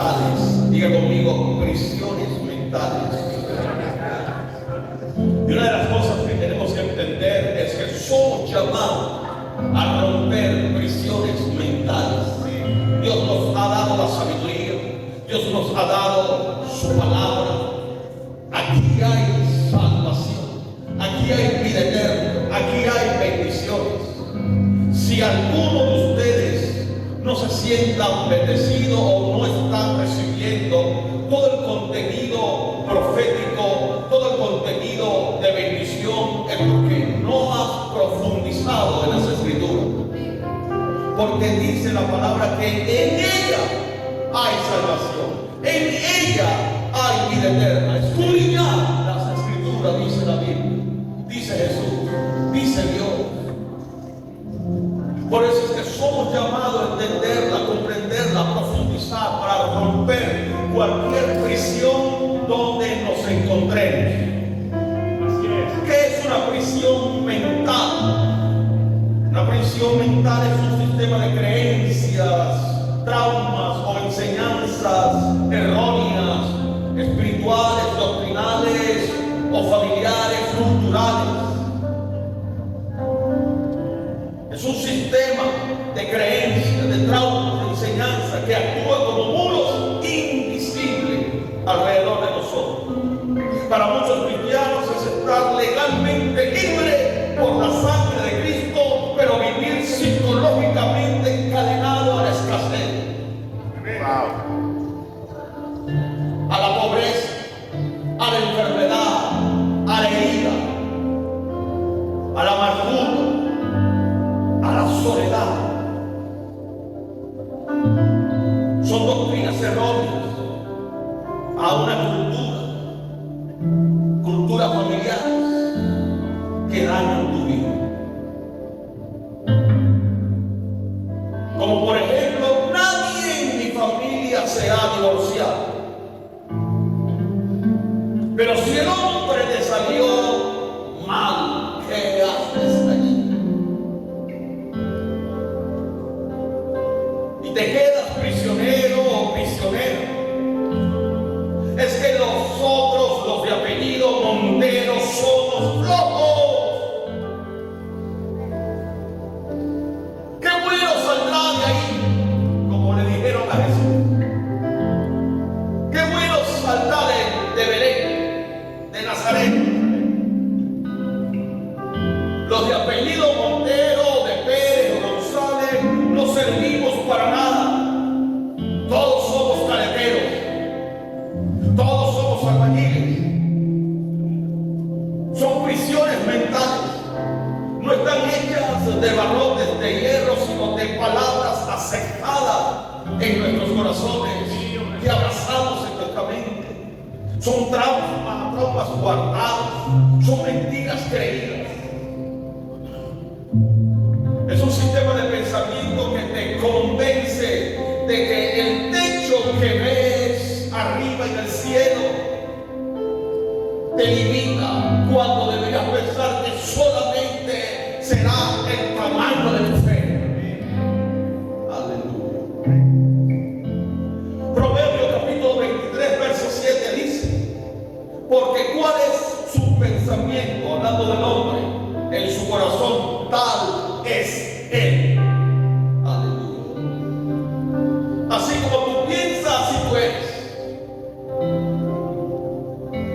mentales. Diga conmigo, prisiones mentales. Y una de las cosas que tenemos que entender es que somos llamados a romper prisiones mentales. Dios nos ha dado la sabiduría, Dios nos ha dado su palabra. Aquí hay salvación, aquí hay vida eterna, aquí hay bendiciones. Si alguno de ustedes no se sientan bendecidos o no están recibiendo todo el contenido profético, todo el contenido de bendición, es porque no has profundizado en las Escrituras. Porque dice la palabra que en ella hay salvación, en ella hay vida eterna. Escudriñad las Escrituras, dice la Biblia, dice Jesús, dice Dios. Por eso es que somos llamados a entenderla, comprenderla, profundizar para romper cualquier prisión donde nos encontremos. Así es. ¿Qué es una prisión mental? Una prisión mental es un sistema de creencias, traumas o enseñanzas erróneas, espirituales, doctrinales o familiares, culturales. Es un sistema de creencias, de traumas, de enseñanza que actúa como muros invisibles alrededor de nosotros. Para muchos cristianos es estar legalmente libre por la sangre de Cristo, pero vivir psicológicamente encadenado a la escasez, a la pobreza, a la enfermedad, a la herida, a la amargura, a la soledad. Son doctrinas erróneas a una cultura familiar que dañan tu vida. Como por ejemplo, nadie en mi familia se ha divorciado, pero si el hombre te salió mal, ¿qué haces allí? Y te quedas prisionero o prisionera. Es que nosotros, los de apellido Montero, somos flojos. Qué bueno saldrá de ahí, como le dijeron a Jesús. Qué bueno saldrá de Belén, de Nazaret. Los de apellido Montero, de Pérez o González, no servimos para nada. Todos somos careteros, todos somos albañiles. Son prisiones mentales. No están hechas de barrotes de hierro, sino de palabras aceptadas en nuestros corazones, que abrazamos en nuestra mente. Son traumas guardados, son mentiras creídas. Es un sistema de pensamiento que te convence de que el techo que ves arriba en el cielo te limita, cuando deberías pensar que solamente será el tamaño de tu fe. Aleluya. Proverbios capítulo 23, verso 7 dice: porque cuál es su pensamiento, hablando del hombre, en su corazón, tal es él. Aleluya. Así como tú piensas, así tú eres.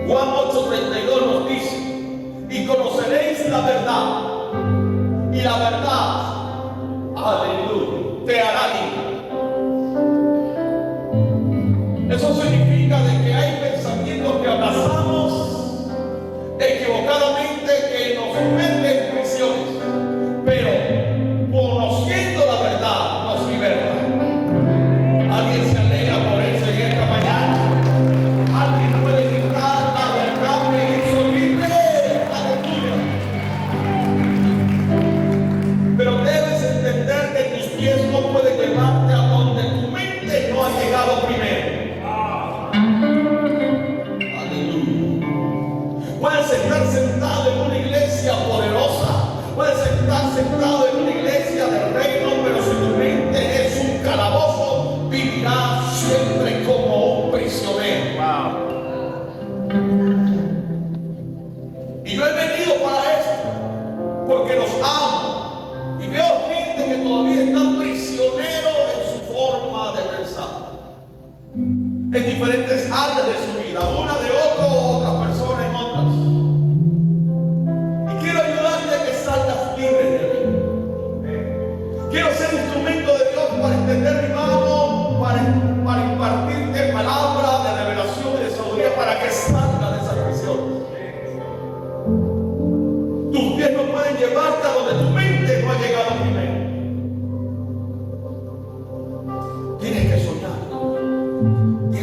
Juan 8:32 nos dice: y conoceréis la verdad, y la verdad, aleluya, te hará libre. Eso significa de que hay pensamientos que abrazamos equivocadamente, que nos meten en prisiones, pero conociendo la verdad nos liberta. Alguien se alegra por eso en esta mañana. Alguien puede gritar: la verdad me hizo libre. Aleluya. Pero debes entender que tus pies no pueden llevarte a donde tu mente no ha llegado primero. Aleluya. Puedes estar sentado en una iglesia poderosa, puedes estar sentado en una iglesia del reino, pero si tu mente es un calabozo, vivirás siempre como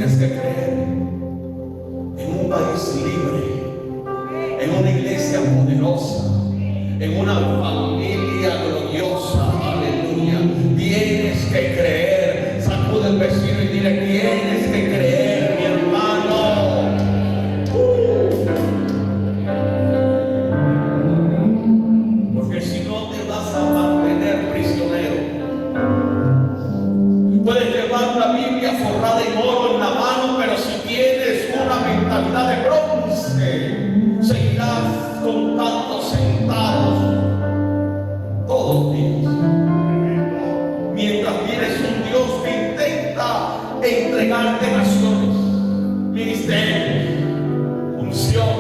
tienes que creer en un país libre, en una iglesia poderosa, en una familia gloriosa. Aleluya. Tienes que creer. Sacude al vecino y dile: tienes que creer, mi hermano. Porque si no, te vas a mantener prisionero. Puedes llevar una Biblia forrada en oro en la mano, pero si tienes una mentalidad de bronce, seguirás contando centavos todos los días. Mientras tienes un Dios que intenta entregarte naciones, ministerios, unción.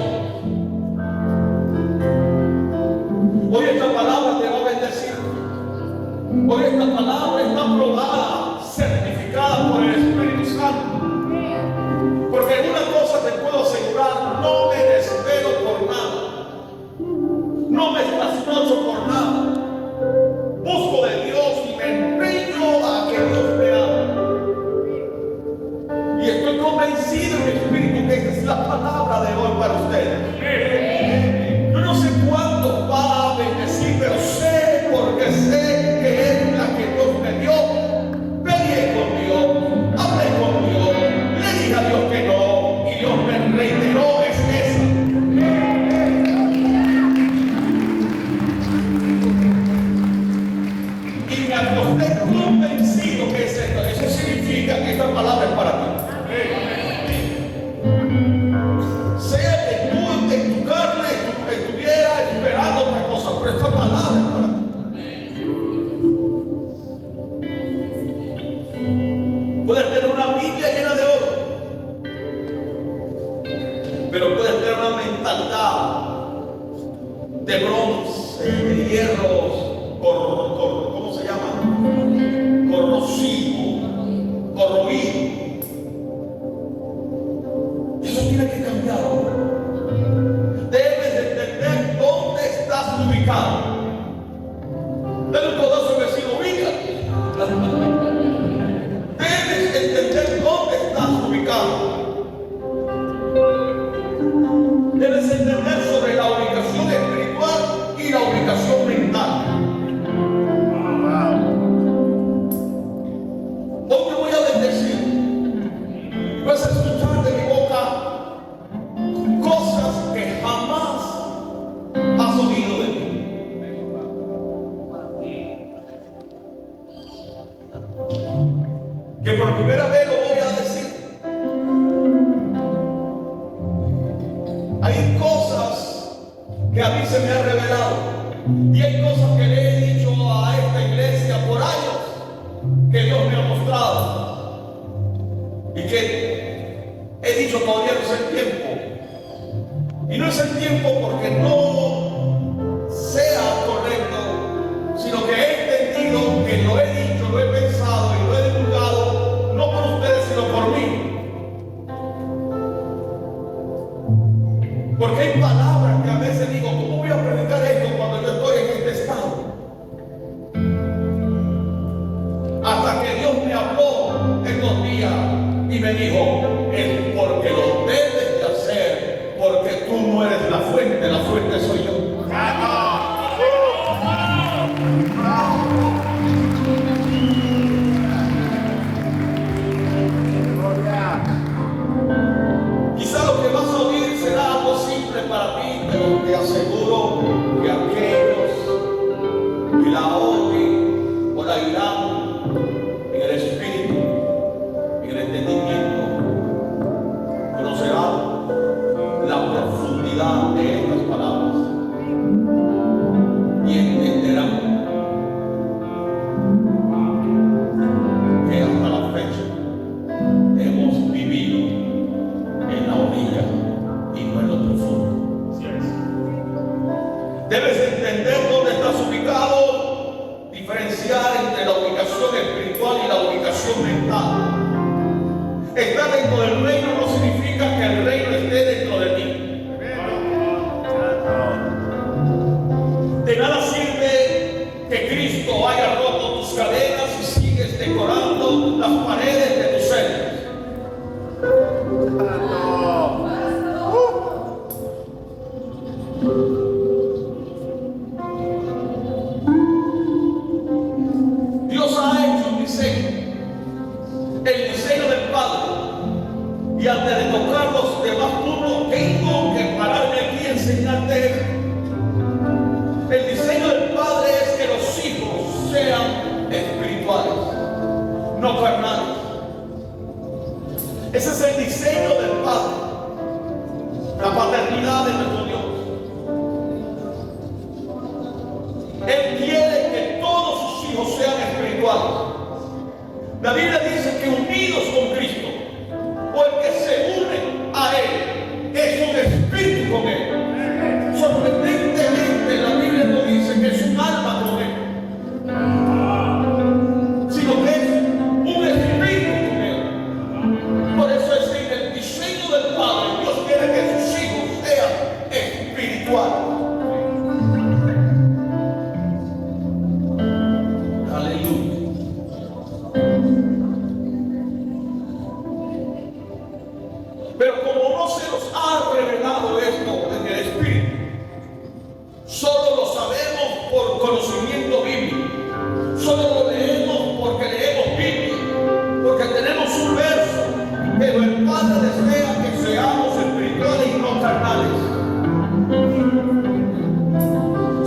Hoy esta palabra te va a bendecir. Hoy esta palabra está aprobada, certificada por el Espíritu Santo. Porque una cosa te puedo asegurar: no me desvelo por nada, no me trasnocho por nada. Busco de Dios y me empeño a que Dios me hable. Y estoy convencido en mi espíritu que esta es la palabra de hoy para ustedes. Yo no sé cuánto va a bendecir, pero sé, porque sé que es la que Dios me dio. Peleé con Dios, hablé con Dios, le dije a Dios que no, y Dios me reiteró: es esa. Y me acosté convencido que es esto. Eso significa que esta palabra es para ti. Sea que tú en tu carne estuvieras esperando otra cosa, pero esta palabra es para ti. Puedes tener una Biblia llena de oro, pero puedes tener una mentalidad de bronce, de hierros, ¿cómo se llama? Corrosivo, corroído. Eso tiene que cambiar. Debes entender dónde estás ubicado. Dale un codazo al vecino: ubícate. Debes entender dónde estás ubicado. Debes entender sobre la ubicación espiritual y la ubicación mental. Hoy te voy a bendecir. Vas a escuchar de mi boca cosas que jamás has oído de mí. Que por primera vez lo voy a decir. Hay cosas que a mí se me han revelado, y hay cosas que le he dicho a esta iglesia por años, que Dios me ha mostrado, y que he dicho: todavía no es el tiempo. Y no es el tiempo porque no sea correcto, sino que he entendido que lo he dicho, lo he pensado y lo he divulgado, no por ustedes sino por mí. Porque hay palabras que a veces digo: ¿cómo voy a predicar esto cuando yo estoy en este estado? Hasta que Dios me habló estos días y me dijo: es porque lo debes de hacer, porque tú no eres la fuente soy yo. Quizá lo que vas a oír será algo simple para ti, pero te aseguro que aquellos que la oyen o la irán en el espíritu, en el entendimiento, conocerán la profundidad de estas palabras y entenderán que hasta la fecha hemos vivido en la orilla y no en lo profundo. Debes entender dónde estás ubicado, diferenciar entre la ubicación espiritual y la ubicación mental. Estar dentro del reino no significa que el reino esté dentro de ti. De nada sirve que Cristo haya roto tus cadenas y sigues decorando las paredes de tus celdas. Y antes de tocar los demás puntos, tengo que pararme aquí y enseñarte esto. El diseño del Padre es que los hijos sean espirituales, no carnales. Ese es el diseño del Padre, la paternidad de nuestro Dios. Él quiere que todos sus hijos sean espirituales. La Biblia dice que unidos con Cristo, o el que se une a Él, es un espíritu con Él. Sorprendentemente, la Biblia no dice que es un alma con Él, sino que es un espíritu con Él. Por eso es que en el diseño del Padre, Dios quiere que sus hijos sean espirituales. Aleluya. Pero como no se nos ha revelado esto en el Espíritu, solo lo sabemos por conocimiento bíblico, solo lo leemos porque leemos Biblia, porque tenemos un verso, pero el Padre desea que seamos espirituales y no carnales.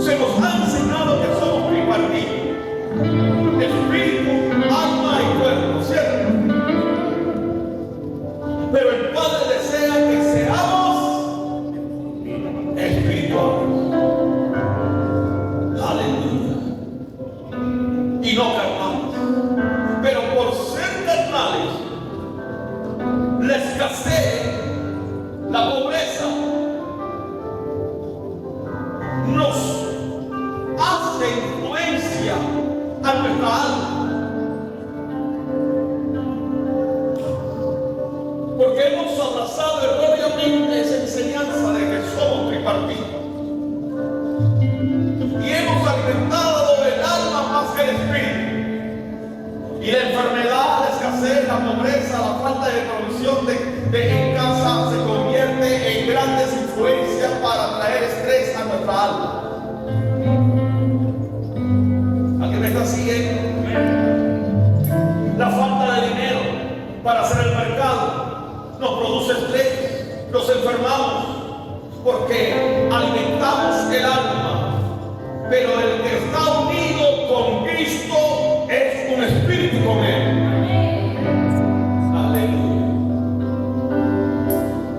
Se nos ha enseñado que somos tripartitos, espíritu, alma y cuerpo, ¿cierto? Pero el Padre desea que seamos espirituales. Aleluya. Y no carnales. Pero por ser carnales, la escasez, la pobreza, nos hace influencia a nuestra alma. Porque hemos abrazado erróneamente esa enseñanza de que somos tripartitos. Y hemos alimentado el alma más que el espíritu. Y la enfermedad, la escasez, la pobreza, la falta de provisión en casa se convierte en grandes influencias para traer estrés a nuestra alma. ¿Alguien me está siguiendo? La falta de dinero para hacer el mercado nos produce estrés, nos enfermamos porque alimentamos el alma. Pero el que está unido con Cristo es un espíritu con Él. Aleluya.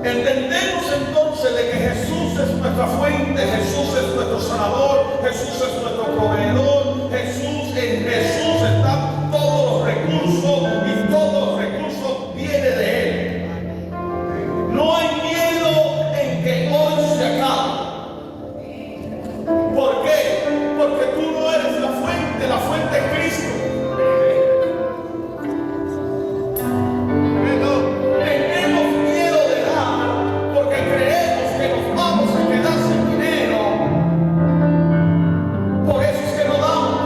Entendemos entonces de que Jesús es nuestra fuente, Jesús es nuestro sanador, Jesús es nuestro proveedor, en Jesús están todos los recursos y todos los recursos vienen de Él. No hay miedo en que hoy se acabe. ¿Por qué? Porque tú no eres la fuente es Cristo. Tenemos miedo de dar porque creemos que nos vamos a quedar sin dinero. Por eso es que no damos.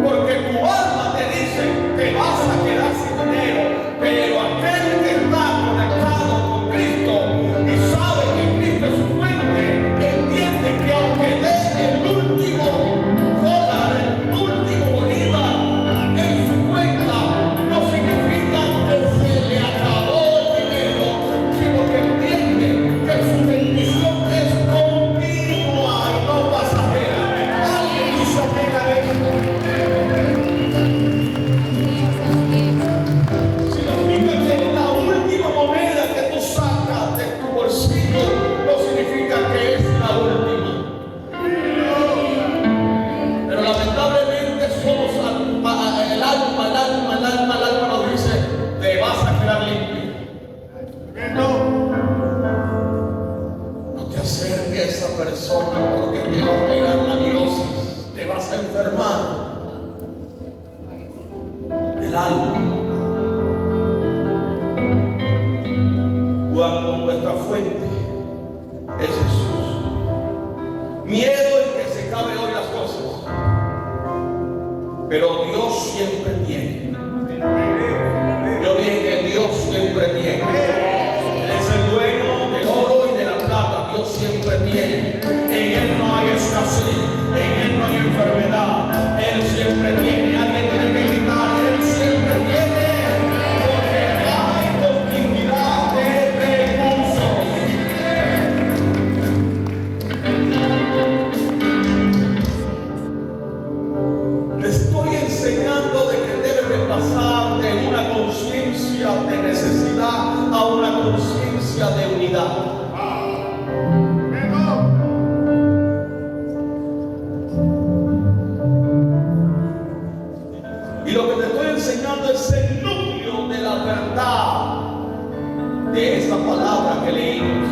Porque tu alma te dice que vas a quedar sin dinero. Pero aquel que está conectado con Cristo y sabe que Cristo es su fuente, entiende que aunque dé el último dólar, el último bolívar en su cuenta, no significa que se le acabó el dinero, sino que entiende que su bendición es continua y no pasajera. Alguien dice amén a esto. Significa que la última moneda que tú sacas de tu bolsillo no significa que es la última. Pero lamentablemente somos el alma nos dice, te vas a quedar limpio. No te acerques a esa persona porque te va a pegar la virosis, te vas a enfermar. El alma. Cuando nuestra fuente es Jesús. Miedo en que se acabe hoy las cosas. Pero Dios siempre tiene. Yo dije que Dios siempre tiene. Él es el dueño del oro y de la plata. Dios siempre tiene. En Él no hay escasez. En Él no hay enfermedad. Él siempre tiene. Alguien tiene que gritar. Él siempre tiene. Porque hay continuidad. pasar de una conciencia de necesidad a una conciencia de unidad. Y lo que te estoy enseñando es el núcleo de la verdad de esta palabra que leímos.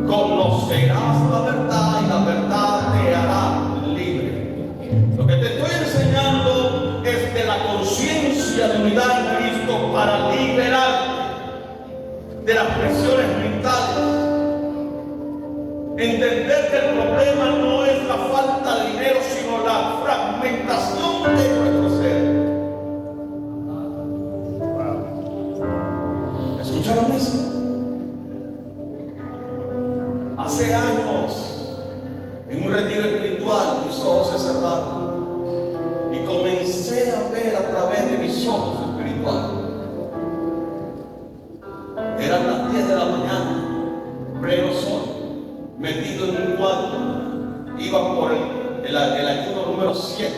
Conocerás la verdad y la verdad te hará libre. Lo que te estoy enseñando es de la conciencia de unidad en Cristo para liberarte de las presiones mentales. Entender que el problema no es la falta de dinero, sino la fragmentación de nuestro ser. ¿Escucharon eso? Hace años, en un retiro espiritual, mis ojos se cerraron y comencé a ver a través de mis ojos espirituales. Eran las 10 de la mañana, pleno sol, metido en un cuarto, iba por el ayuno número 7.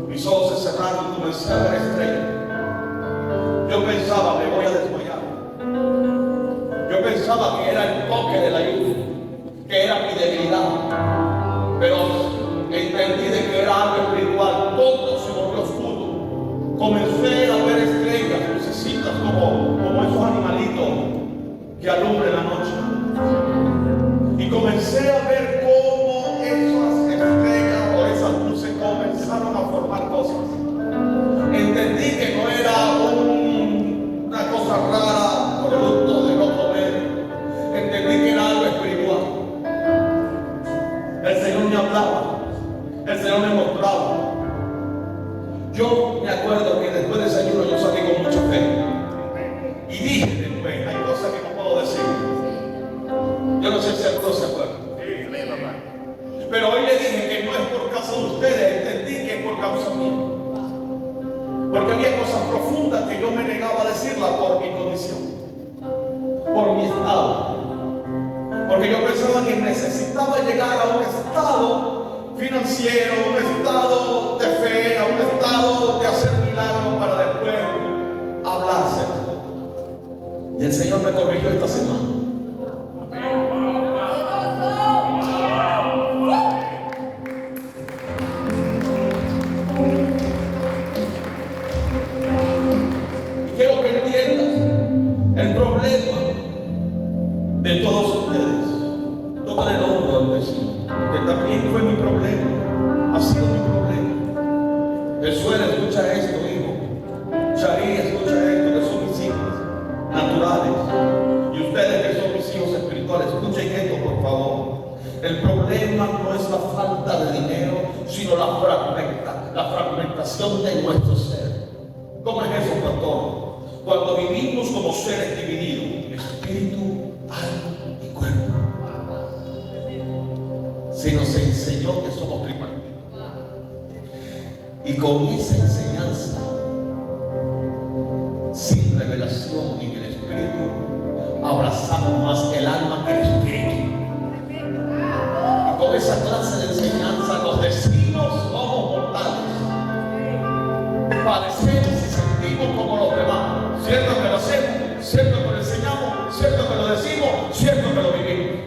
Mis ojos se cerraron y comencé a ver estrellas. Yo pensaba, me voy a desmayar. Yo pensaba que era el toque del ayuno, que era mi debilidad. Pero entendí de que era algo espiritual. Todo se volvió oscuro. Comencé a ver estrellas, lucecitas, como esos animalitos que alumbran la noche. Y comencé a ver cómo esas estrellas o esas luces comenzaron a formar cosas. Entendí que no era una cosa rara, producto de no comer. Entendí que era algo espiritual. El Señor me hablaba, el Señor me mostraba. Yo me acuerdo que después de ese ayuno yo salí con mucha fe. Y dije después, hay cosas que no puedo decir. Yo no sé si algunos se acuerdan. Pero hoy le dije que no es por causa de ustedes, entendí que es por causa mía. Porque había cosas profundas que yo me negaba a decirlas por mi condición, por mi estado. Porque yo pensaba que necesitaba llegar a un estado financiero, a un estado de fe, a un estado de hacer milagros para después hablarse. Y el Señor me corrigió esta semana. Quiero que entiendas el problema de todos ustedes. Toca el hombro al vecino, que también fue mi problema, ha sido mi problema. Josué, escucha esto, hijo. Sharí, escucha esto, que son mis hijos naturales. Y ustedes que son mis hijos espirituales, escuchen esto, por favor. El problema no es la falta de dinero, sino la fragmentación de nuestro ser. ¿Cómo es eso, pastor? Cuando vivimos como seres divididos, espíritu, alma y cuerpo. Se nos enseñó que somos tripartitos. Y con esa enseñanza, sin revelación en el espíritu, abrazamos más el alma que el espíritu. Y con esa clase de enseñanza nos decimos somos mortales. Padecemos y sentimos como los demás. Cierto que lo hacemos, cierto que lo enseñamos, cierto que lo decimos, cierto que lo vivimos.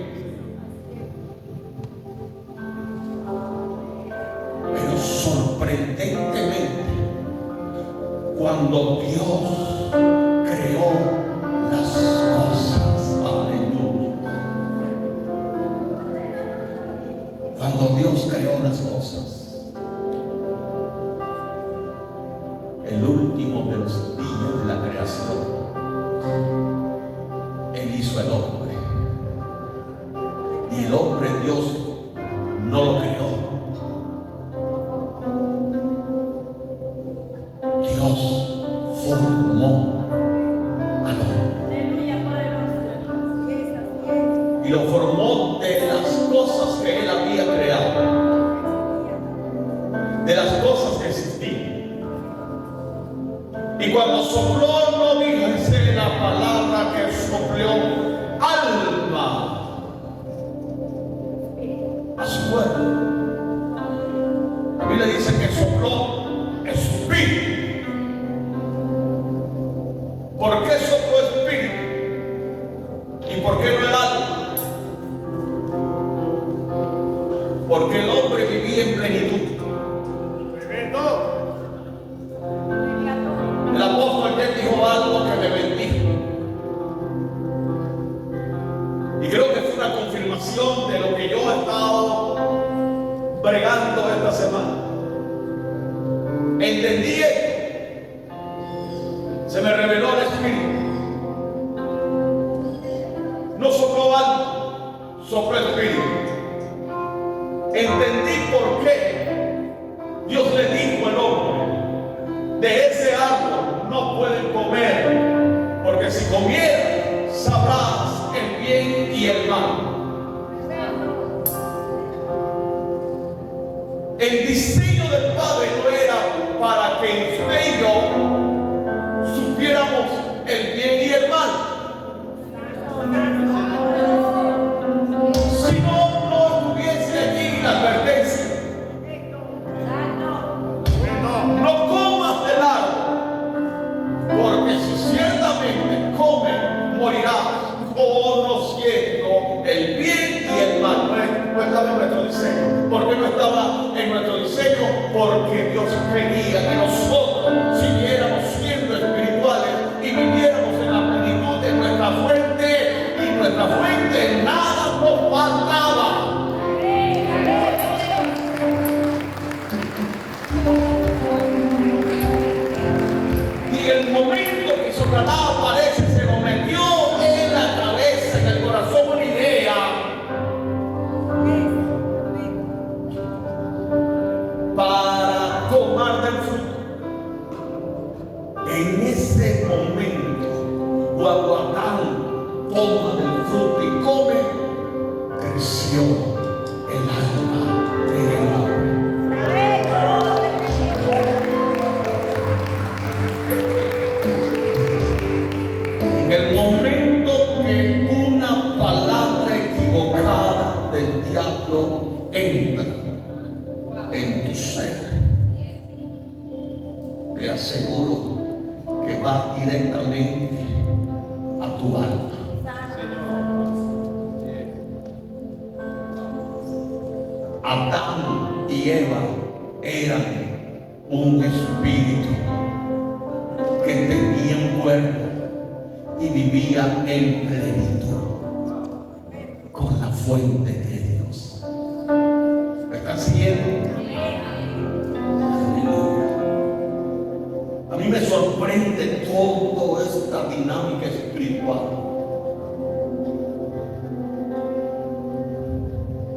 Pero sorprendentemente, cuando Dios creó las cosas, aleluya. Cuando Dios creó las cosas, el último de los días de la creación, Él hizo el hombre. Y el hombre Dios no lo creó. Dios formó al hombre. Y lo formó de las cosas que Él había creado, de las cosas que existían. Y cuando sopló, no dice la palabra que sopló alma a su cuerpo. La Biblia dice que sopló Entendí esto. Se me reveló el Espíritu. No sopló algo, sopló el Espíritu. Entendí por qué Dios le dijo al hombre: de ese árbol no pueden comer, porque si comieran sabrás el bien y el mal. El diseño del Padre no era para que usted y yo supiéramos el bien y el mal. Si no estuviese allí la advertencia: no comas del árbol, porque si ciertamente comes, morirás, conociendo el bien y el mal. No estaba en nuestro diseño. ¿Por qué no estaba en nuestro diseño? Porque Dios quería que nosotros siguiéramos siendo espirituales y viviéramos en la plenitud de nuestra fuente, y nuestra fuente nada nos faltaba. Y el momento que Satanás aparece, se lo metió en la cabeza, en el corazón, una idea para tomar del fruto. En ese momento, cuando Adán toma del fruto y come, creció el alma del hombre. En el momento que una palabra equivocada del diablo entra en tu ser, te aseguro que va directamente a tu alma. Adán y Eva eran un espíritu que tenían cuerpo y vivían en plenitud con la fuente de Dios. ¿Me están siguiendo? A mí me sorprende toda esta dinámica espiritual.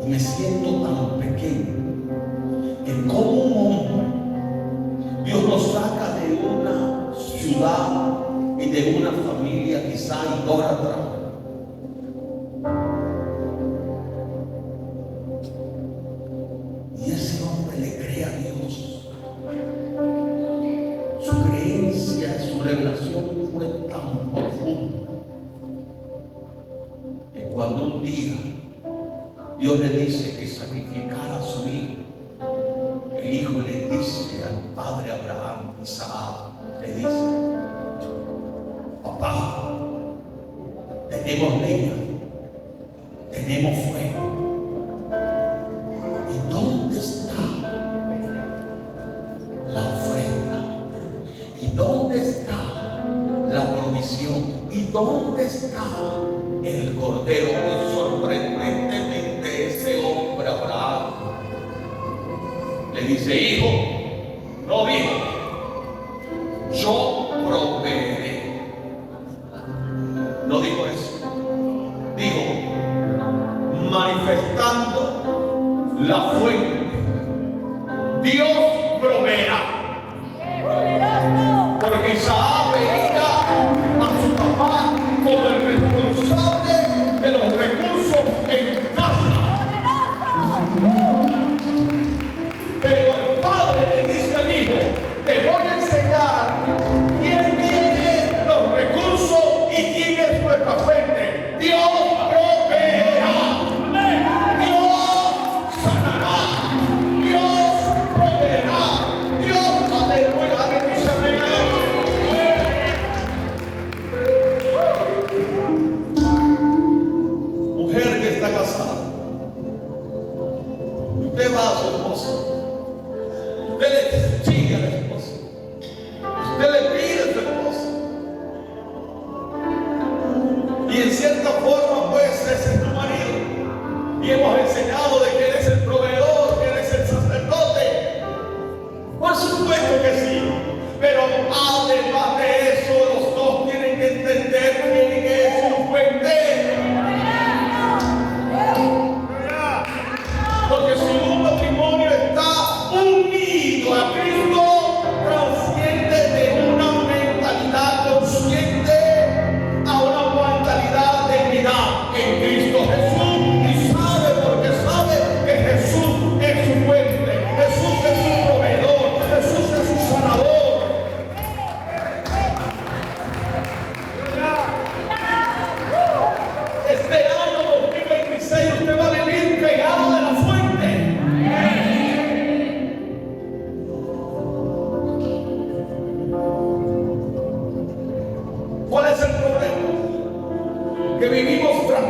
Y me siento tan pequeño que como un hombre, Dios nos saca de una ciudad y de una familia quizá idólatra. Y ese hombre le cree a Dios. Su creencia, su revelación fue tan profunda que cuando un día Dios le dice que sacrificara a su hijo, el hijo le dice al padre Abraham, Isaac, le dice: papá, tenemos leña, tenemos fuego, ¿y dónde está la ofrenda? ¿Y dónde está la provisión? ¿Y dónde está el cordero? Y sorprendentemente ese hombre Abraham le dice: hijo, no dijo, yo proveeré. No dijo eso, dijo manifestando la fuente: Dios proveerá. Porque Isaac veía a su papá como el responsable de los recursos en casa. Pero el padre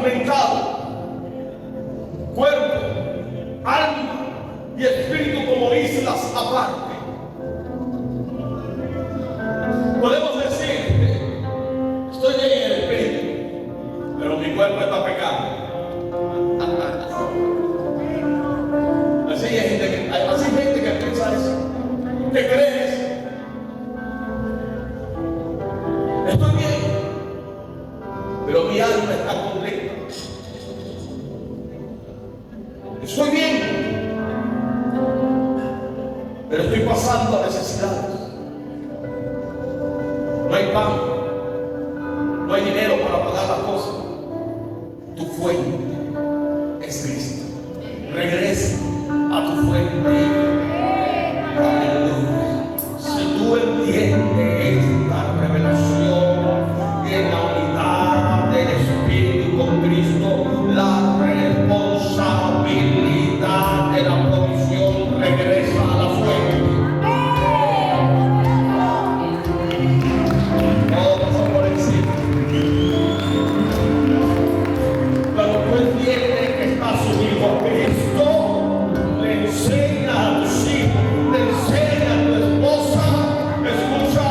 mental, cuerpo, alma y espíritu como islas aparte. Podemos decir, estoy en el espíritu, pero mi cuerpo está pecado. Así hay gente que piensa eso. ¿Te crees? Estoy bien, pero mi alma está completa. Estoy bien, pero estoy pasando necesidades. No hay pan, no hay dinero para pagar las cosas. Tu fuente es Cristo. Regresa a tu fuente. Aleluya. Si tú entiendes esta revelación en la unidad del Espíritu con Cristo, la responsabilidad de la provisión regresa a la fuente. Vamos por encima. Cuando tú entiendes que estás unido a Cristo, le enseña a tus hijos, le enseña a tu esposa, escucha,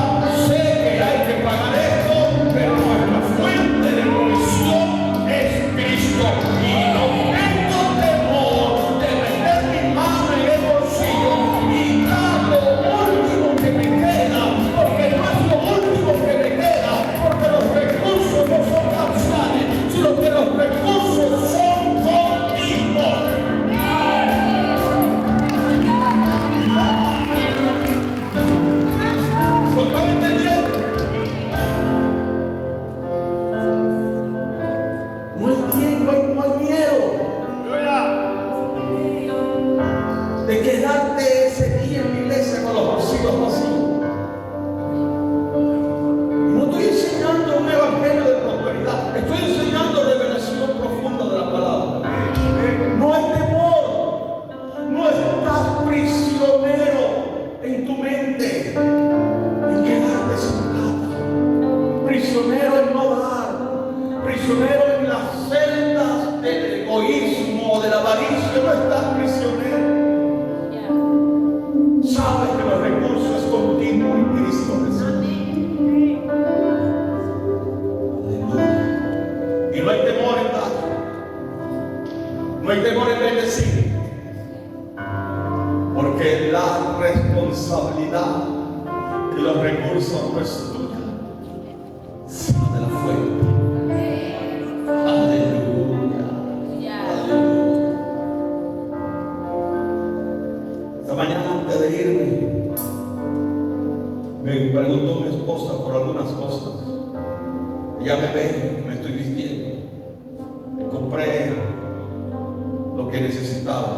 sé que hay que pagar esto, pero nuestra fuente de provisión es Cristo. Y no tengo temor de meter mi mano en el bolsillo y dar lo último que me queda, porque no es lo último que me queda, porque los recursos no son parciales, sino que los recursos son contigo. ¿Lo están entendiendo? No hay miedo de quedarte ese día en la iglesia con los bolsillos vacíos. Y no estoy enseñando un evangelio de prosperidad, estoy enseñando revelación profunda de la palabra. No hay temor, no estás prisionero en tu mente en quedarte sin plata, prisionero en no dar, prisionero en las celdas del egoísmo, de la avaricia. No estás prisionero. Sabes que los recursos es contigo en Cristo Jesús. Aleluya. Y no hay temor en dar, no hay temor en bendecir, porque la responsabilidad de los recursos no es tuya, sino de la fuente. Aleluya. Aleluya. Esta mañana antes de irme, me preguntó mi esposa por algunas cosas. Ella me ve, me estoy vistiendo. Me compré lo que necesitaba.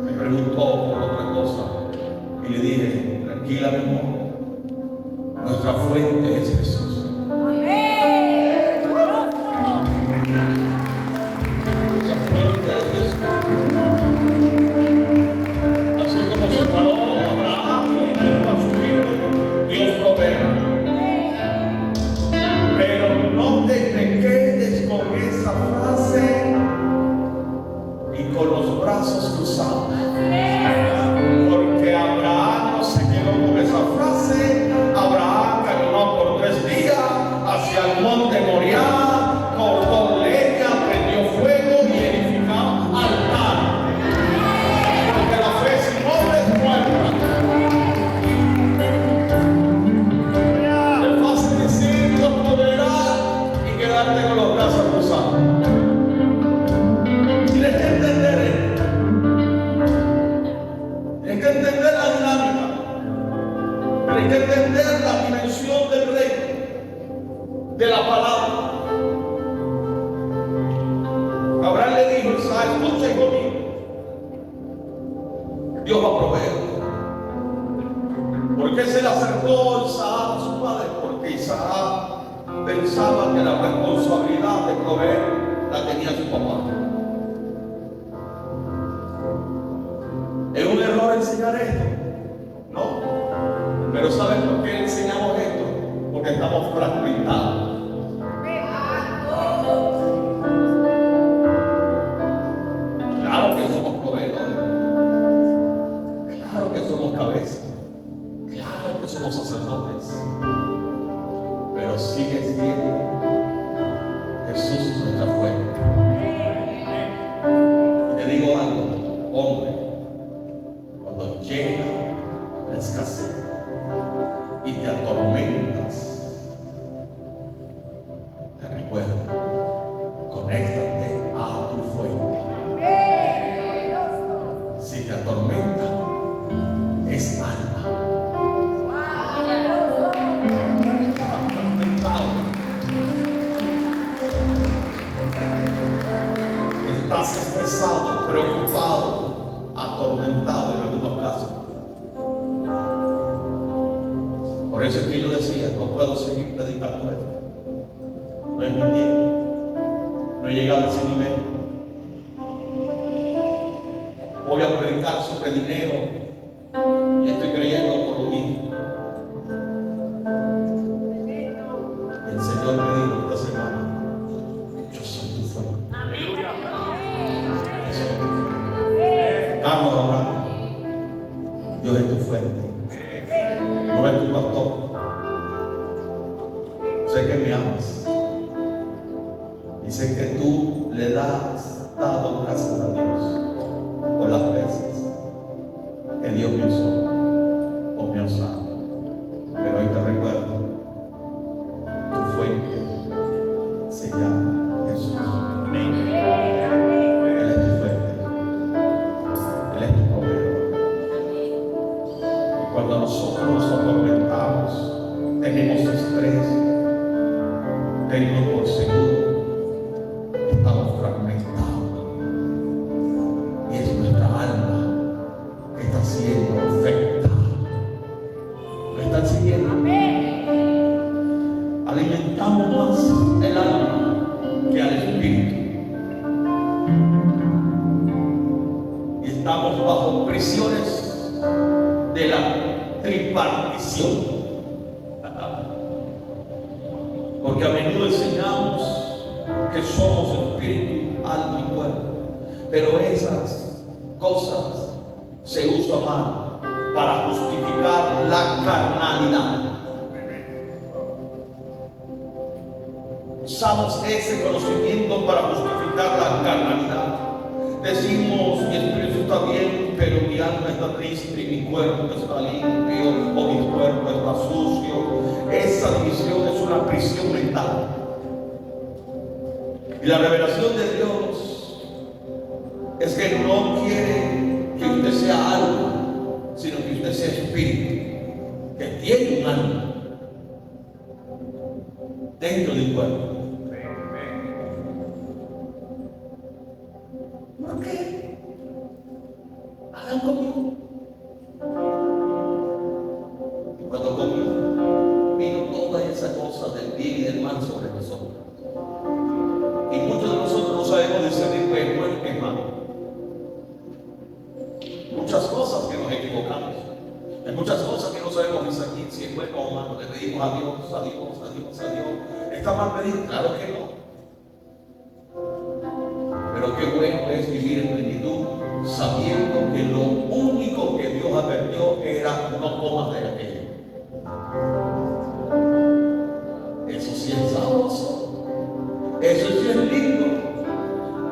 Me preguntó por otra cosa y le dije, tranquila mi amor, nuestra fuente es Jesús. Nuestra fuente es Jesús. Así como se paró Abraham y dijo a su hijo, Dios provee. Pero no te quedes con esa frase y con los brazos cruzados. Porque Abraham no se quedó con esa frase. Abraham caminó por 3 días hacia el monte Moriah, cortó leña, prendió fuego y edificó altar. Porque la fe sin obra es muerta. Es fácil decir Dios proveerá y quedarte con los brazos cruzados. Tienes que entender esto. Tienes que entender la dinámica. Tienes que entender la dimensión del reino, de la palabra. Abraham le dijo a Isaac, escucha hijo mío, Dios va a proveer. ¿Por qué se le acercó Isaac a su padre? Porque Isaac pensaba que la responsabilidad de proveer la tenía su papá. ¿Es un error enseñar esto? No. Pero ¿sabes por qué enseñamos esto? Porque estamos fragmentados. que somos sacerdotes, pero sigue siendo Jesús nuestra fuente. Y te digo algo, hombre, cuando llega la escasez y te atormentas, te recuerda, conéctate a tu fuente. Si te atormenta, es alma. Estás estresado, preocupado, atormentado en algunos casos. Por eso es que yo decía, no puedo seguir predicando esto. No es mi tiempo. No he llegado a ese nivel. Voy a predicar sobre dinero y estoy creyendo por lo mismo. El Señor me dijo esta semana, yo soy tu fuente. Vamos a orar. Dios es tu fuente. No es tu pastor. Sé que me amas. Y sé que tú le has dado gracias a Dios por las veces que Dios me usó o me ha usado. Pero hoy te recuerdo, tu fuente se llama Jesús. Él es tu fuente. Él es tu proveedor. Y cuando nosotros nos atormentamos, tenemos estrés, tenemos por seguro, estamos fragmentados. Y es nuestra alma que está siendo afectada. ¿Me están siguiendo? Alimentamos más el alma que al espíritu. Y estamos bajo presiones de la tripartición. Porque a menudo enseñamos que somos espíritu, alma y cuerpo. Pero esas cosas se usan mal para justificar la carnalidad. Usamos ese conocimiento para justificar la carnalidad. Decimos, mi espíritu está bien, pero mi alma está triste y mi cuerpo está limpio o mi cuerpo está sucio. Esa división es una prisión mental. Y la revelación de Dios es que no quiere que usted sea alma, sino que usted sea espíritu, que tiene un alma dentro del cuerpo. ¿Por qué? Hagan conmigo. Y cuando comió, vino toda esa cosa del bien y del mal sobre nosotros. Y muchos de nosotros no sabemos discernir qué es bueno y qué es malo. Muchas cosas que nos equivocamos. Hay muchas cosas que no sabemos discernir si es bueno o malo. Le pedimos a Dios, a Dios, a Dios, a Dios. ¿Está mal pedir? Claro que no. Pero qué bueno es vivir en plenitud, sabiendo que lo único que Dios advirtió era no comas de aquello. Eso sí es sabroso. Eso sí es lindo.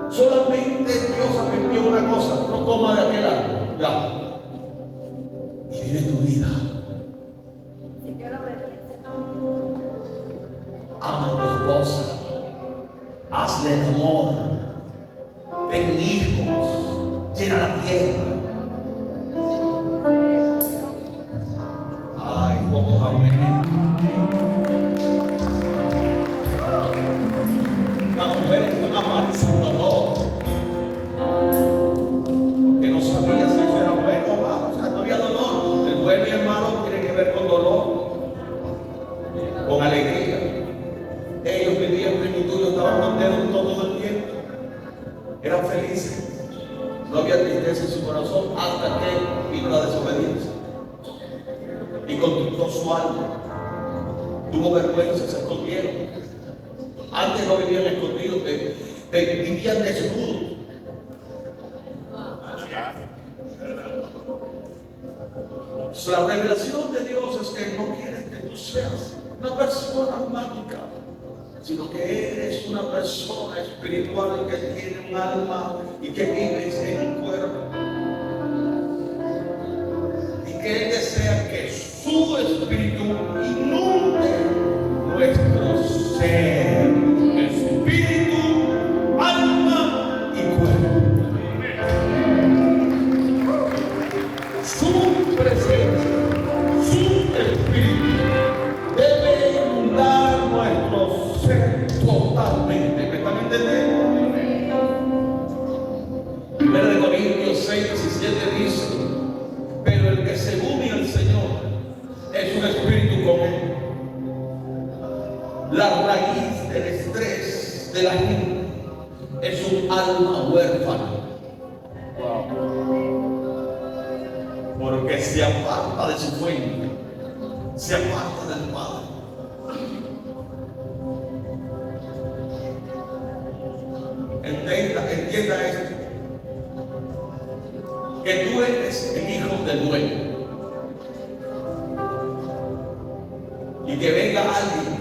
Solamente Dios advirtió una cosa: no comas de aquel árbol. Ya. Y vive tu vida. Ama a tu esposa. Hazle el amor. Ten hijos. Llena la tierra. Ay, como amén. Las mujeres que aman sin dolor, que no sabía si eso era bueno o malo. O sea, no había dolor. El bueno y el malo tiene que ver con dolor, con alegría. Ellos vivían plenitud, ellos estaban contentos todo el tiempo. Eran felices. No había tristeza en su corazón hasta que vino la desobediencia y conquistó su alma. Tuvo vergüenza, se escondieron. Antes no vivían escondidos, vivían desnudos. La revelación de Dios es que tú seas una persona almática, sino que eres una persona espiritual que tiene un alma y que vives en un cuerpo. Y que Él desea que su espíritu inunde nuestro ser, espíritu, alma y cuerpo. Su presencia, su espíritu debe inundar nuestro ser totalmente. ¿Me están entendiendo? 1 Corintios 6:17 dice: pero el que se une al Señor es un espíritu común. La raíz del estrés de la gente es un alma huérfana. Porque se aparta de su fuente, se aparta del Padre. Entienda esto: que tú eres el hijo del dueño, y que venga alguien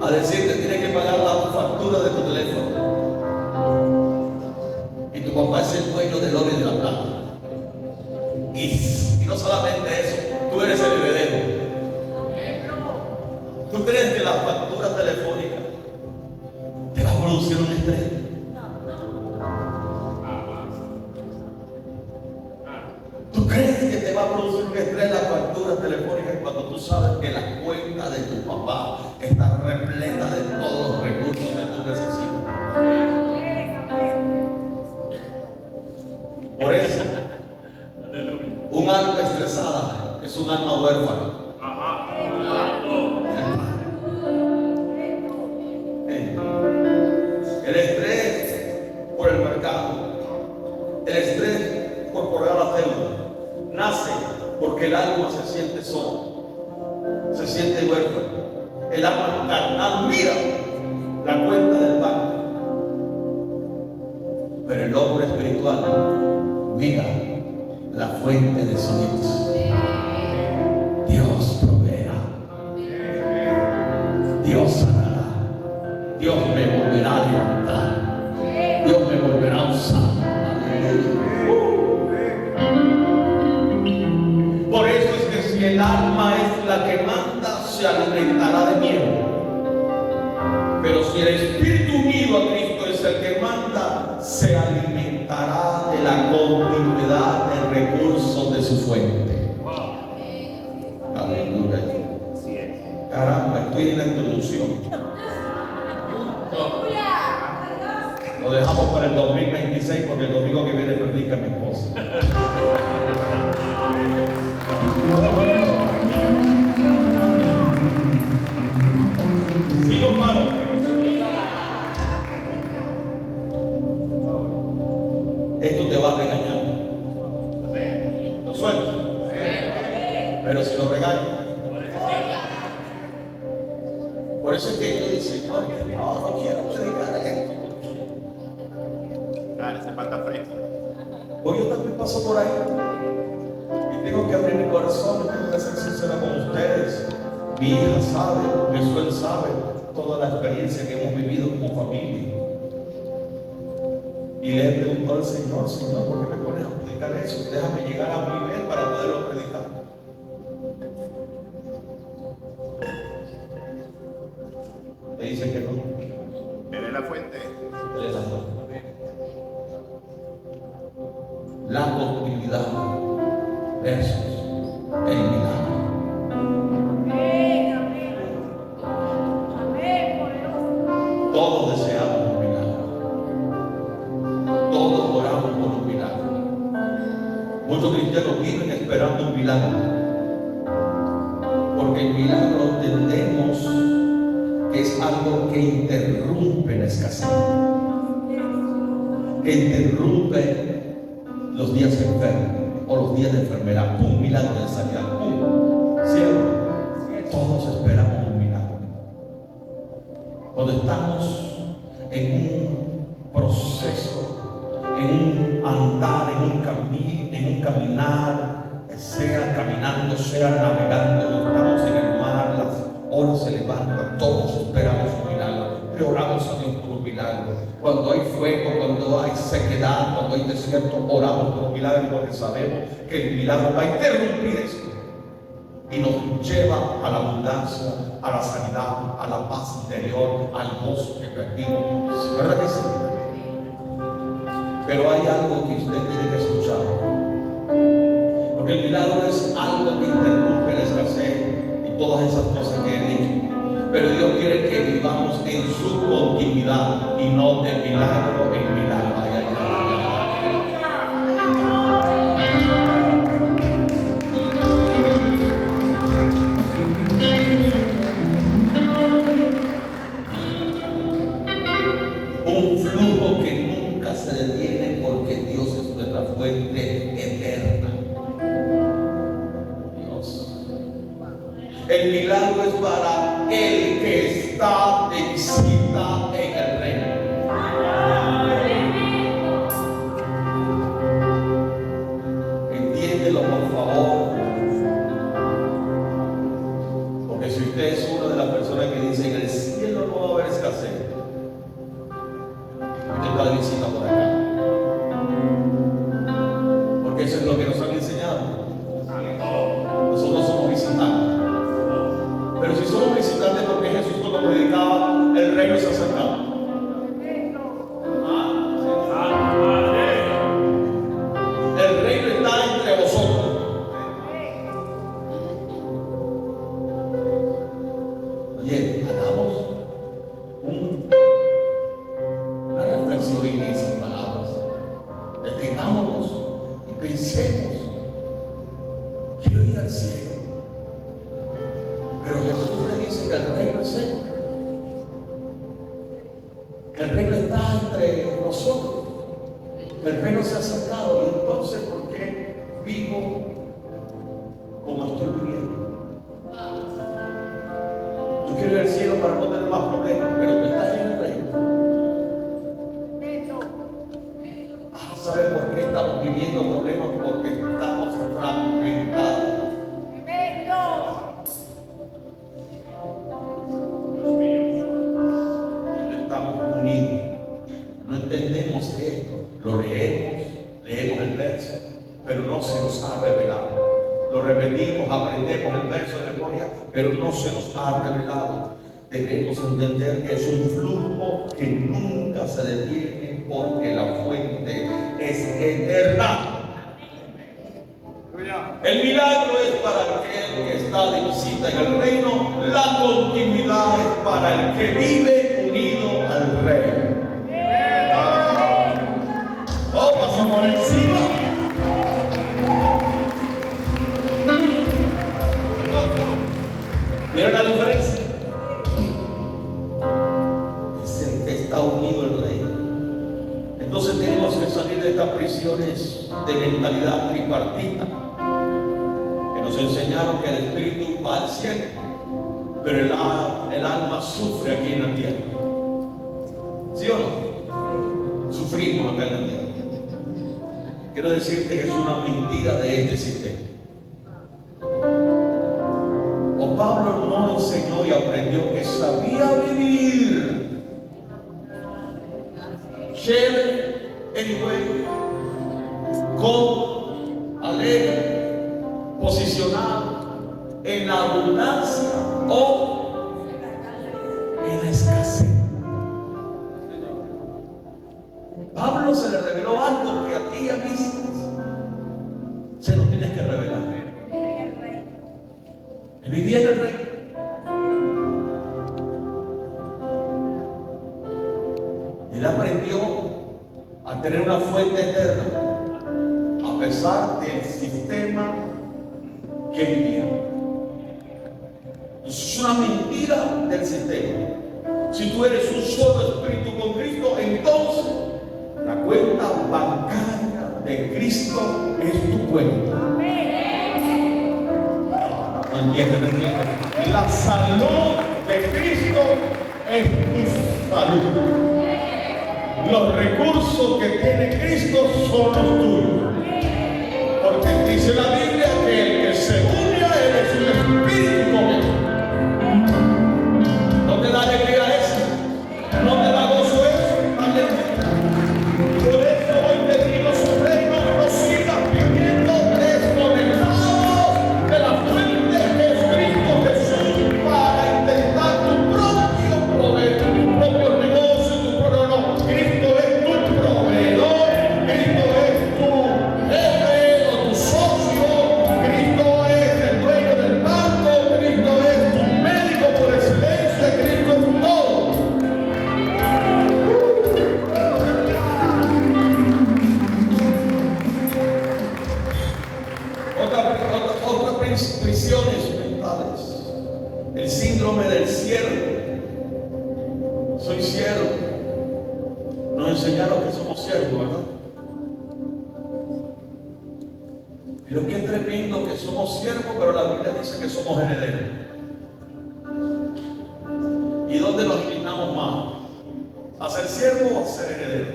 a decirte tienes que pagar la factura de tu teléfono, y tu papá es el dueño del oro y de la plata, y no solamente eso, tú eres el heredero. ¿Tú crees que la factura telefónica te va a producir un estrés? ¿Tú crees que te va a producir un estrés la factura telefónica cuando tú sabes que la cuenta de tu papá está repleta de todos los recursos que tú necesitas? Por eso, un alma estresada es un alma huérfana. El estrés por el mercado, el estrés por pagar la deuda, nace porque el alma se siente solo, se siente huérfano. El alma carnal mira la cuenta del banco, pero el hombre espiritual mira la fuente de su Dios. Dios proveerá, Dios sanará, Dios me volverá a levantar, Dios me volverá a usar. Por eso es que si el alma es la que manda, se alimentará de miedo. Pero si el espíritu unido a Cristo es el que manda, se alimentará de la continuidad de recursos de su fuente. Aleluya. Caramba, estoy en la introducción. Lo dejamos para el 2026 porque el domingo que viene predica mi esposa. ¿Sí o paro? Esto te va a regañar. ¿Lo suelto? Pero si lo regaño. Por eso es que ellos dicen: no quiero predicar esto. Se falta fresco. Hoy yo también paso por ahí y tengo que abrir mi corazón, tengo que ser sincera con ustedes. Mi hija sabe, Jesús sabe toda la experiencia que hemos vivido como familia. Y le he preguntado al Señor: Señor, ¿por qué me pones a predicar eso? Déjame llegar a un nivel para poderlo predicar. Me dice que no. Él es la fuente. Él es la fuente. La continuidad versus el milagro. Todos deseamos un milagro. Todos oramos por un milagro. Muchos cristianos viven esperando un milagro. Porque el milagro entendemos que es algo que interrumpe la escasez. Que interrumpe los días enfermos o los días de enfermedad, un milagro de sanidad, ¿cierto? Todos esperamos un milagro. Cuando estamos en un proceso, en un andar, en un caminar, sea caminando, sea navegando, estamos en el Cuando hay fuego, cuando hay sequedad, cuando hay desierto, oramos por un milagro porque sabemos que el milagro va a interrumpir esto y nos lleva a la abundancia, a la sanidad, a la paz interior, al gozo que perdimos. ¿Verdad que sí? Pero hay algo que usted tiene que escuchar, porque el milagro es algo que interrumpe la escasez y todas esas cosas que he dicho. Pero Dios quiere que vivamos en su continuidad y no de milagro en milagro. Ay, ay, ay. Un flujo que nunca se detiene porque Dios es nuestra fuente eterna. Dios. El milagro es para el que está de visita en el reino. Entiéndelo, por favor. Porque si usted es una de las personas que dice en el cielo no va a haber escasez, usted está de visita por acá. Porque eso es lo que nos han enseñado. Nosotros somos visitantes. Pero si somos visitantes, porque Jesús cuando predicaba, el reino se acercaba. El reino está entre vosotros. Oye, hagamos una reflexión en esas palabras. Detengámonos y pensemos. Quiero ir al cielo. Pero Jesús le dice que el reino es Él. Que el reino está entre nosotros. Que el reino se ha acercado. Y entonces, ¿por qué vivo como estoy viviendo? Yo quiero ir al cielo para no tener más problemas, pero tú estás en el reino. ¿Sabes por qué estamos viviendo problemas? Porque estamos fragmentados. No entendemos esto, lo leemos el verso, pero no se nos ha revelado. Lo repetimos, aprendemos el verso de memoria, pero no se nos ha revelado. Debemos entender que es un flujo que nunca se detiene porque la fuente es eterna. El milagro es para aquel que está de visita en el reino, la continuidad es para el que vive unido al reino. Oh, pasó por encima. ¿Vieron la diferencia? Es el que está unido al reino. Entonces tenemos que salir de estas prisiones de mentalidad tripartita. Nos enseñaron que el espíritu va al cielo, pero el alma sufre aquí en la tierra. ¿Sí o no? Sufrimos acá en la tierra. Quiero decirte que es una mentira de este sistema. O Pablo no enseñó y aprendió que sabía vivir chévere, anyway, con alegre, posicionado en la abundancia o en la escasez. Pablo se le reveló algo que a ti y a mí se nos tiene que revelar. Él vivía en el reino. Él aprendió a tener una fuente eterna a pesar del sistema que vivía. Es una mentira del sistema. Si tú eres un solo espíritu con Cristo, entonces la cuenta bancaria de Cristo es tu cuenta. No entiendes. La salud de Cristo es tu salud. Los recursos que tiene Cristo son los tuyos. Porque dice la Biblia que el que se une a Él es un espíritu con Él. ¿No te da alegría eso? ¿No te da gozo eso? prisiones mentales, el síndrome del siervo. Soy siervo. Nos enseñaron que somos siervos, ¿verdad? Pero qué tremendo que somos siervos, pero la Biblia dice que somos herederos. ¿Y dónde nos inclinamos más? ¿A ser siervo o a ser heredero?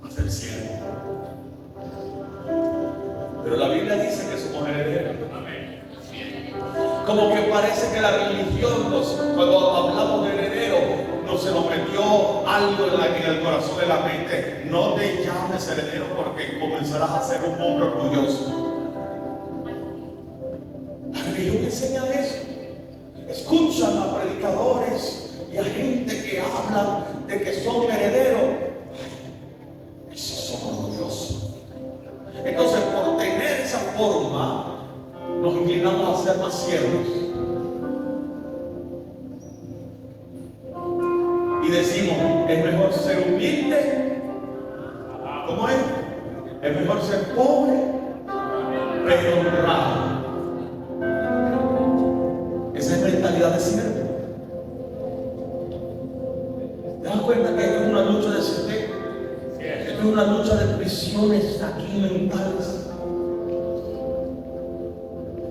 A ser siervo. Pero la Biblia dice que somos herederos. Como que parece que la religión, cuando hablamos de heredero, se nos metió algo en el corazón, de la mente. No te llames heredero porque comenzarás a ser un hombre orgulloso. La religión enseña eso. Escuchan a predicadores y a gente que hablan de que son herederos. Esos son orgullosos. Entonces, por tener esa forma, nos inclinamos a ser más siervos. Y decimos, es mejor ser humilde. ¿Cómo es? Es mejor ser pobre, pero honrado. Esa es mentalidad de siervo. ¿Te das cuenta que esto es una lucha de sistema? Esto es una lucha de prisiones aquí mentales.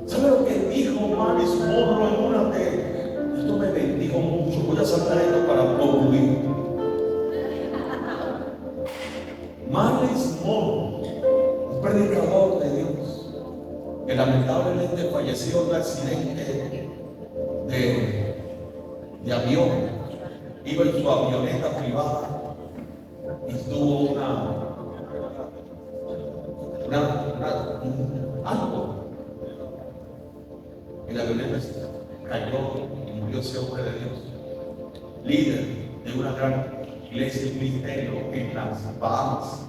¿Sabe lo que dijo Miles Monroe en una de? Esto me bendijo mucho. Voy a saltar esto para concluir. Miles Monroe, un predicador de Dios, que lamentablemente falleció en un accidente de avión. Iba en su avioneta privada y tuvo algo. Y la avioneta cayó y murió ese hombre de Dios, líder de una gran iglesia y ministerio en las Bahamas.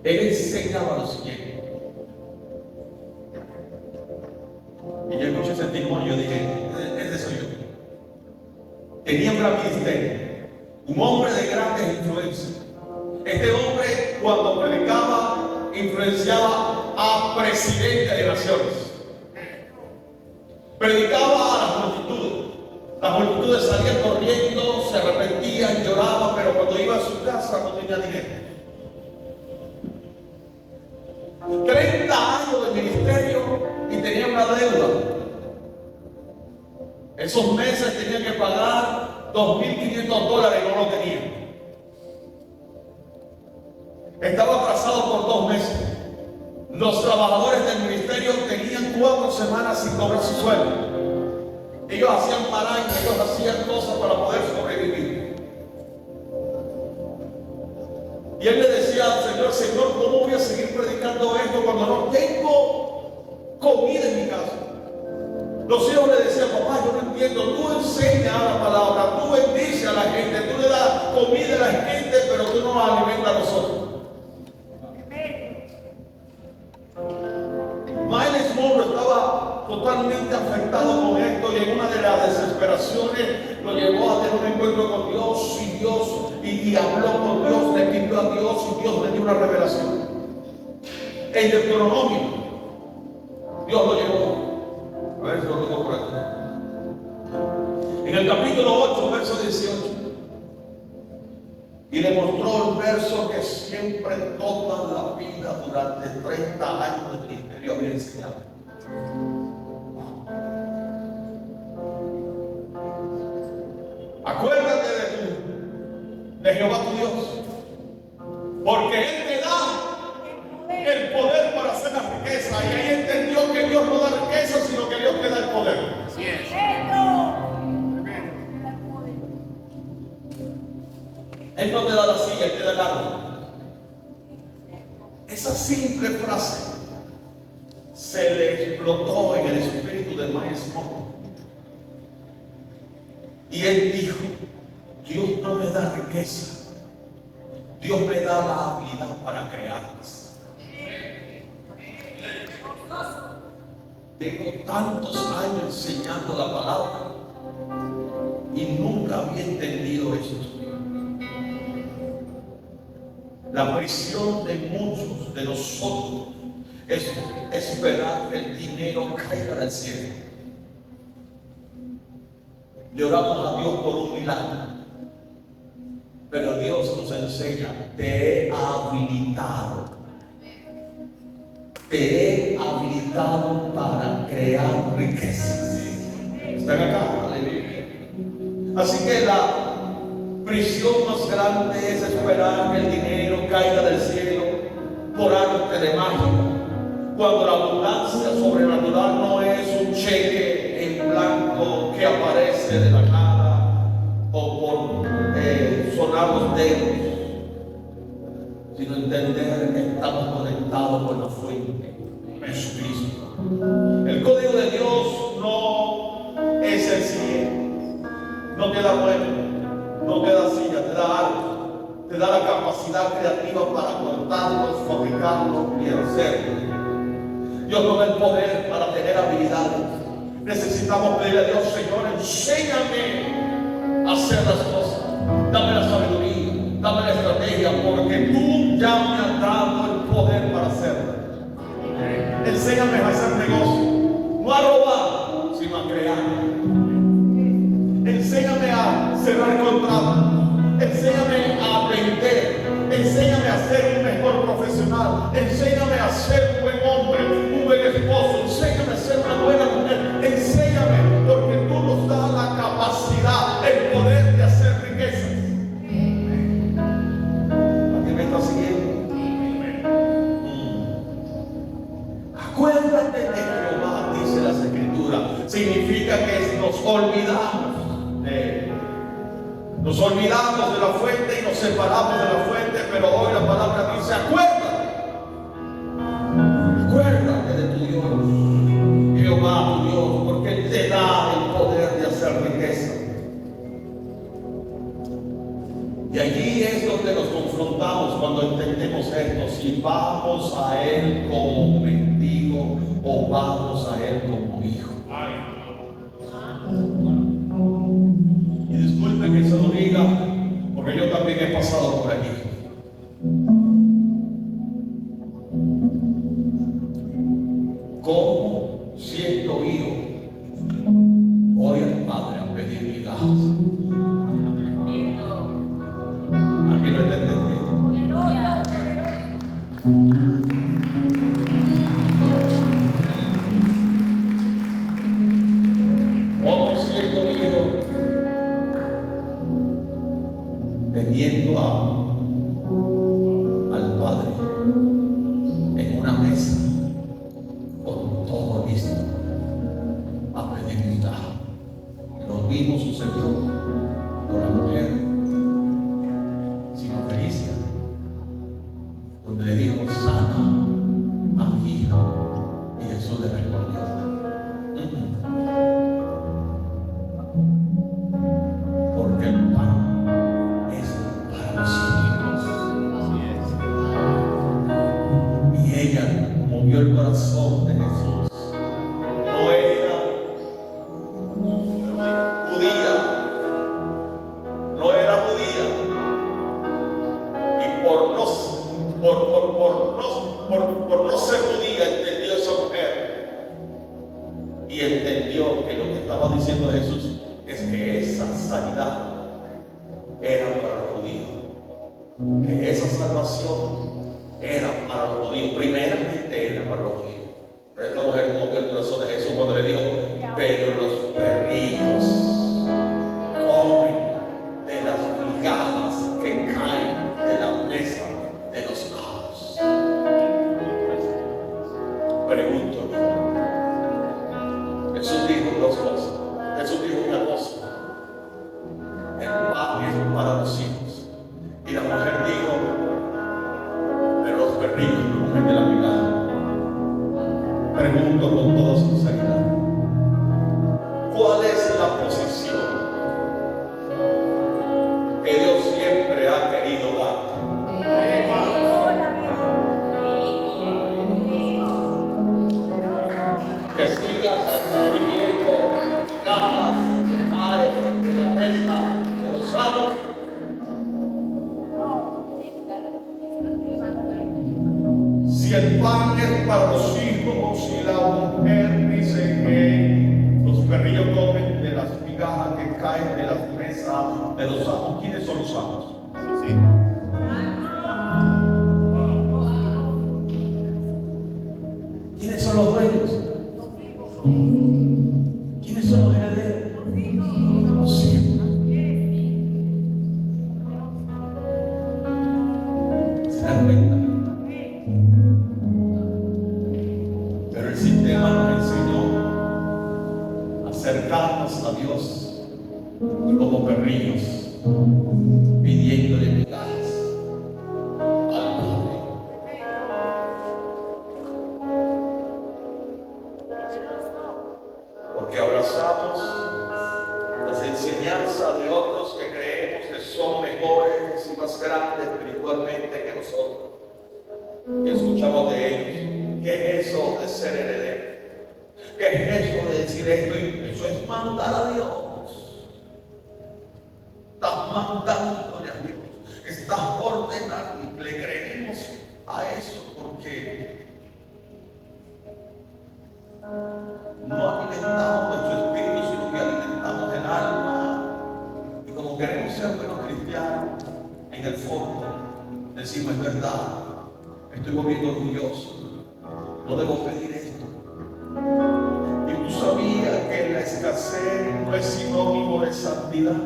Él enseñaba lo siguiente. Y yo escuché ese testimonio y yo dije, ese soy yo. Tenía un gran ministerio, un hombre de grandes influencias. Este hombre, cuando predicaba, influenciaba a presidentes de naciones. Predicaba a las multitudes. Las multitudes salían corriendo, se arrepentían, lloraban, pero cuando iba a su casa no tenía dinero. 30 años de ministerio y tenía una deuda. Esos meses tenían que pagar $2,500 y no lo tenían. Estaba atrasado por 2 meses. Los trabajadores del ministerio tenían 4 semanas sin cobrar su sueldo. Ellos hacían marañas, ellos hacían cosas para poder sobrevivir. Y él le decía al Señor, Señor, ¿cómo voy a seguir predicando esto cuando no tengo comida en mi casa? Los hijos le decían, papá, yo no entiendo, tú enseñas la palabra, tú bendices a la gente, tú le das comida a la gente, pero tú no nos alimentas a nosotros. Miles Monroe estaba totalmente afectado con esto y en una de las desesperaciones lo llevó a tener un encuentro con Dios y habló con Dios, le pidió a Dios y Dios le dio una revelación. En Deuteronomio, Dios lo llevó. A ver si lo tengo por aquí. En el capítulo 8, verso 18. Y le mostró el verso que siempre toda la vida durante 30 años de ministerio había enseñado. Acuérdate de Jehová tu Dios, porque Él te da el poder para hacer la riqueza. Y ahí entendió que Dios no da riqueza, sino que Dios te da el poder. Así es. Él no te da la silla, Él te da el árbol. Esa simple frase se le explotó en el espíritu de Miles Monroe. Y él dijo, Dios no me da riqueza, Dios me da la habilidad para crearlas. Tengo tantos años enseñando la palabra y nunca había entendido esto. La prisión de muchos de nosotros es esperar que el dinero caiga del cielo. Le oramos a Dios por un milagro, pero Dios nos enseña: te he habilitado para crear riquezas. ¿Están acá? Así que la prisión más grande es esperar que el dinero caiga del cielo por arte de magia, cuando la abundancia sobrenatural no es un cheque en blanco que aparece de la nada o por sonar los dedos, sino entender que estamos conectados con la fuente, Jesucristo. El código de Dios no es el siguiente: no te da bueno, no te da silla, te da arte, te da la capacidad creativa para cortarlos, fabricarlos y hacerlos. Dios nos da el poder para tener habilidades. Necesitamos pedirle a Dios: Señor, enséñame a hacer las cosas, dame la sabiduría, dame la estrategia, porque tú ya me has dado el poder para hacerlo. Enséñame a hacer negocio, no a robar, sino a crear. Enséñame a cerrar contratos, enséñame a vender, enséñame a ser un mejor profesional, enséñame a ser un buen hombre, un buen esposo, enséñame a ser una buena mujer, enséñame, porque tú nos das la capacidad, el poder de hacer riquezas. ¿Alguien me está siguiendo? Acuérdate de Jehová, dice las Escrituras. Significa que nos olvidamos de Él. Nos olvidamos de la fuente y nos separamos de la fuente, pero hoy la palabra dice: acuérdate de tu Dios, Jehová tu Dios, porque Él te da el poder de hacer riqueza. Y allí es donde nos confrontamos cuando entendemos esto: si vamos a Él como mendigo o vamos a Él como hijo. Y disculpe que se lo diga, porque yo también he pasado por allí. Como siendo hijo, voy al Padre a pedir migajas. Aquí lo entendí. Como siendo hijo, teniendo al Padre en una mesa con todo listo a pedir migaja. Lo mismo sucedió con la mujer Sirofenicia, donde le dijo: sana a mi hijo, y Jesús le respondió: porque el pan es para los hijos. Y ella movió el corazón de Jesús. No era judía, no era judía, y por no ser judía entendió esa mujer, y entendió que lo que estaba diciendo Jesús es que esa sanidad era para los judíos, que esa salvación era para los judíos, primeramente era para los judíos. Pero esta mujer movió el corazón de Jesús cuando le dijo: pero los perrillos comen de las migajas que caen de la mesa de los magos. Pregunto yo. Jesús dijo dos cosas. Jesús dijo una cosa: el pan es para los hijos. Y la mujer dijo: pero los perrillos comen de la migaja. Pregunto con toda sinceridad: ¿cuál es la posición que Dios siempre ha querido dar? Que sigas viviendo cajas de madre, de la mesa, de los sanos. Si el pan es para los hijos, y la mujer dice que los perrillos comen de las migajas que caen de las mesas de los amos. ¿Quiénes son los amos? Sí. ¿Quiénes son los dueños? ¿Quiénes son los herederos? Los hijos. ¿Se dan cuenta? Pero el sistema nos enseñó a acercarnos a Dios como perrillos, pidiéndole migajas al Padre. Porque abrazamos las enseñanzas de otros que creemos que son mejores y más grandes espiritualmente que nosotros. Y escuchamos de ellos. ¿Qué es eso de ser heredero? ¿Qué es eso de decir esto? Eso es mandar a Dios. Estás mandándole a Dios. Estás ordenando. Le creemos a eso porque no alimentamos nuestro espíritu, sino que alimentamos el alma. Y como queremos ser buenos cristianos, en el fondo decimos: es verdad, estoy volviendo orgulloso, no debo pedir esto. Y tú sabías que la escasez no es sinónimo de santidad.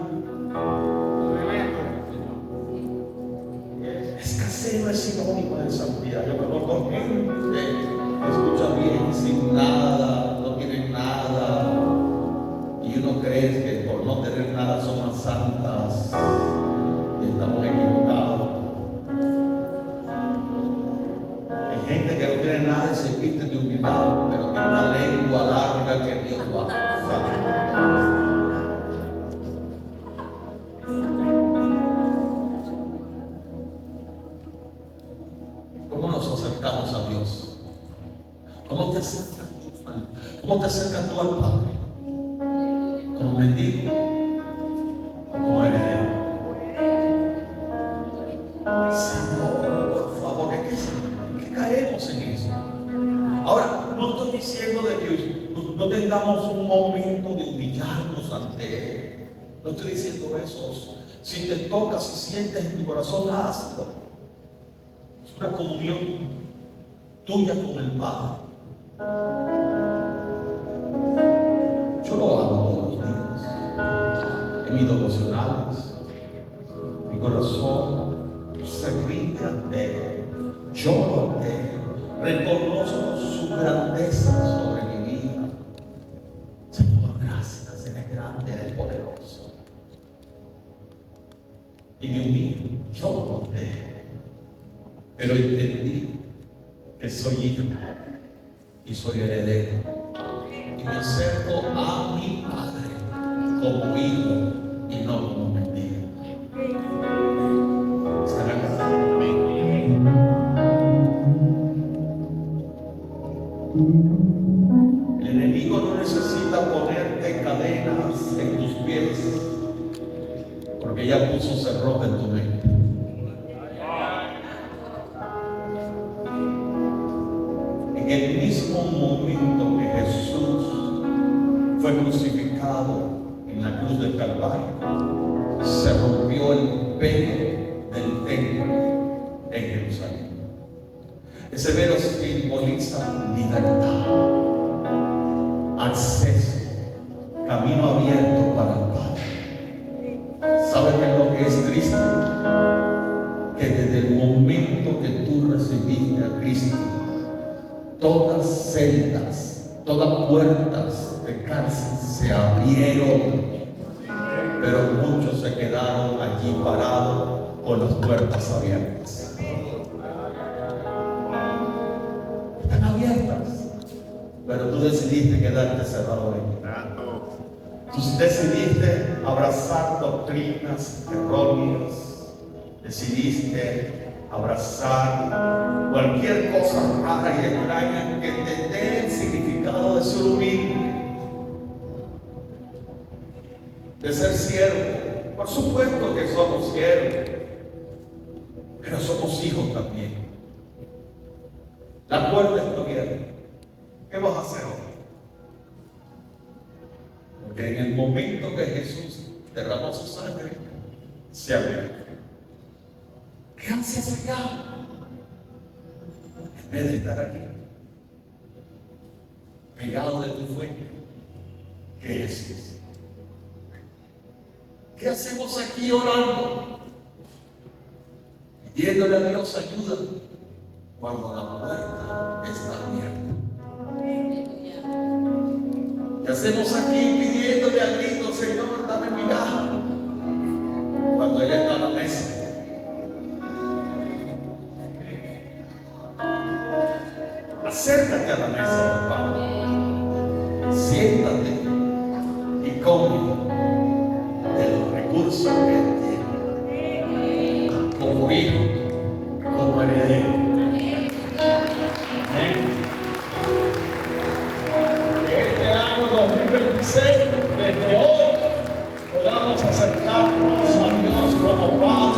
Escasez no es sinónimo de santidad. Yo conozco gente que escucha bien, sin nada, no tienen nada, y uno cree que por no tener nada son más santas, y estamos equivocados. Hay gente que no tiene nada y se viste de humildad, pero tiene una lengua larga que Dios va a usar. ¿Cómo nos acercamos a Dios? ¿Cómo te acercas tú? ¿Cómo te acercas tú al Padre? ¿Como mendigo o como heredero? Señor, por favor, que caemos en eso. Ahora, no estoy diciendo de que no tengamos un momento de humillarnos ante Él. No estoy diciendo eso. Si te toca, si sientes en tu corazón, hazlo. Es una comunión tuya con el Padre. Yo lo hago todos los días. En mis devocionales, mi corazón se rinde ante Él. Lloro ante Él. Reconozco su grandeza sobre mi vida. Señor, gracias. Eres grande, eres poderoso. Y me humillo, lloro ante Él. Pero entendí que soy hijo y soy heredero. Y me acerco a mi Padre como hijo y no como mendigo. ¿Estarán acá? El enemigo no necesita ponerte cadenas en tus pies, porque ya puso cerrojo en tu mente. En el mismo momento que Jesús fue crucificado en la cruz del Calvario, se rompió el velo del templo en Jerusalén. Ese velo simboliza libertad, acceso, camino abierto para el Padre. ¿Sabes qué es lo que es triste? Que desde el momento que tú recibiste a Cristo, todas celdas, todas puertas de cárcel se abrieron, pero muchos se quedaron allí parados con las puertas abiertas. Están abiertas, pero tú decidiste quedarte cerrado ahí. Tú decidiste abrazar doctrinas erróneas, decidiste abrazar cualquier cosa rara y extraña que te dé el significado de ser humilde, de ser siervo. Por supuesto que somos siervos, pero somos hijos también. La puerta está abierta. que en el momento que Jesús derramó su sangre, se abrió. ¿Qué haces acá? En vez de estar aquí, pegado de tu fuente, ¿qué es eso? ¿Qué hacemos aquí orando? Pidiéndole a Dios ayuda cuando la puerta está abierta. ¿Qué hacemos aquí pidiéndole a Cristo, Señor, dame migaja, cuando Él está a la mesa? Acércate a la mesa, papá. Siéntate y come de los recursos que Él tiene, como hijo, como heredero. Amén. Este año 2026, desde hoy, podamos acercarnos a Dios como Padre.